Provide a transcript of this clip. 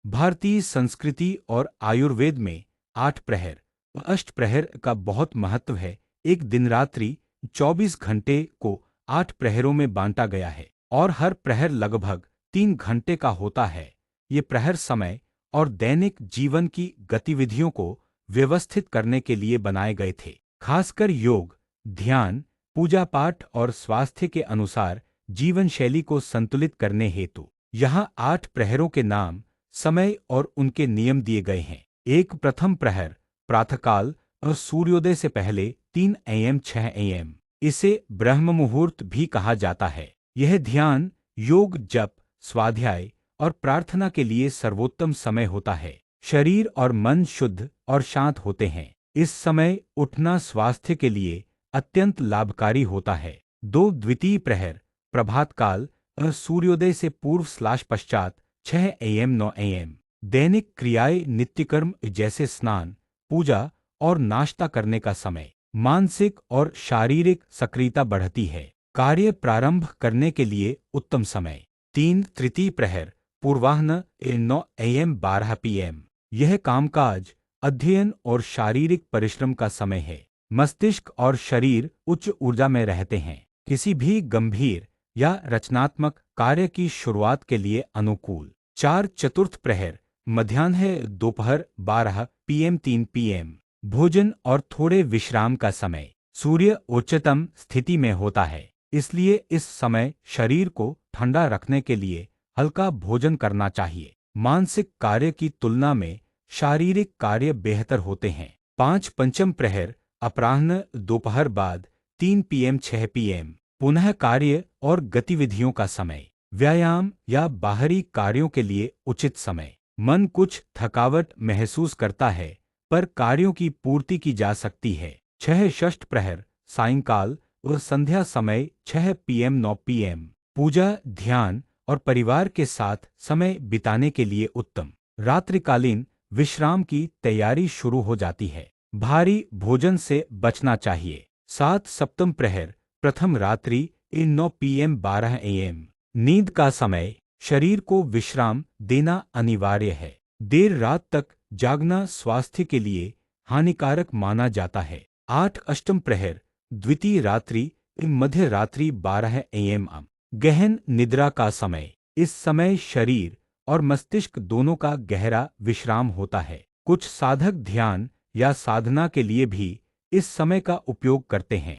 भारतीय संस्कृति और आयुर्वेद में 8 प्रहर व अष्टप्रहर का बहुत महत्व है। एक दिन रात्रि 24 घंटे को 8 प्रहरों में बांटा गया है और हर प्रहर लगभग 3 घंटे का होता है। ये प्रहर समय और दैनिक जीवन की गतिविधियों को व्यवस्थित करने के लिए बनाए गए थे, खासकर योग, ध्यान, पूजा पाठ और स्वास्थ्य के अनुसार जीवन शैली को संतुलित करने हेतु। यहाँ 8 प्रहरों के नाम, समय और उनके नियम दिए गए हैं। एक प्रथम प्रहर प्रातःकाल और सूर्योदय से पहले 3 AM 6 AM। इसे ब्रह्म मुहूर्त भी कहा जाता है। यह ध्यान, योग, जप, स्वाध्याय और प्रार्थना के लिए सर्वोत्तम समय होता है। शरीर और मन शुद्ध और शांत होते हैं। इस समय उठना स्वास्थ्य के लिए अत्यंत लाभकारी होता है। दो द्वितीय प्रहर प्रभात काल और सूर्योदय से पूर्व/पश्चात 6 AM 9 AM। दैनिक क्रियाएं, नित्यकर्म जैसे स्नान, पूजा और नाश्ता करने का समय। मानसिक और शारीरिक सक्रियता बढ़ती है। कार्य प्रारंभ करने के लिए उत्तम समय। 3 तृतीय प्रहर पूर्वाह्न 9 AM 12 PM। यह कामकाज, अध्ययन और शारीरिक परिश्रम का समय है। मस्तिष्क और शरीर उच्च ऊर्जा में रहते हैं। किसी भी गंभीर या रचनात्मक कार्य की शुरुआत के लिए अनुकूल। 4 चतुर्थ प्रहर मध्याह्न दोपहर 12 PM 3 PM। भोजन और थोड़े विश्राम का समय। सूर्य उच्चतम स्थिति में होता है, इसलिए इस समय शरीर को ठंडा रखने के लिए हल्का भोजन करना चाहिए। मानसिक कार्य की तुलना में शारीरिक कार्य बेहतर होते हैं। 5 पंचम प्रहर अपराह्न दोपहर बाद 3 PM 6 PM। पुनः कार्य और गतिविधियों का समय। व्यायाम या बाहरी कार्यों के लिए उचित समय। मन कुछ थकावट महसूस करता है, पर कार्यों की पूर्ति की जा सकती है। 6 षष्ठ प्रहर सायंकाल और संध्या समय 6 PM 9 PM। पूजा, ध्यान और परिवार के साथ समय बिताने के लिए उत्तम। रात्रिकालीन विश्राम की तैयारी शुरू हो जाती है। भारी भोजन से बचना चाहिए। 7 सप्तम प्रहर प्रथम रात्रि 9 PM 12 AM। नींद का समय। शरीर को विश्राम देना अनिवार्य है। देर रात तक जागना स्वास्थ्य के लिए हानिकारक माना जाता है। 8 अष्टम प्रहर द्वितीय रात्रि मध्य रात्रि 12 AM। गहन निद्रा का समय। इस समय शरीर और मस्तिष्क दोनों का गहरा विश्राम होता है। कुछ साधक ध्यान या साधना के लिए भी इस समय का उपयोग करते हैं।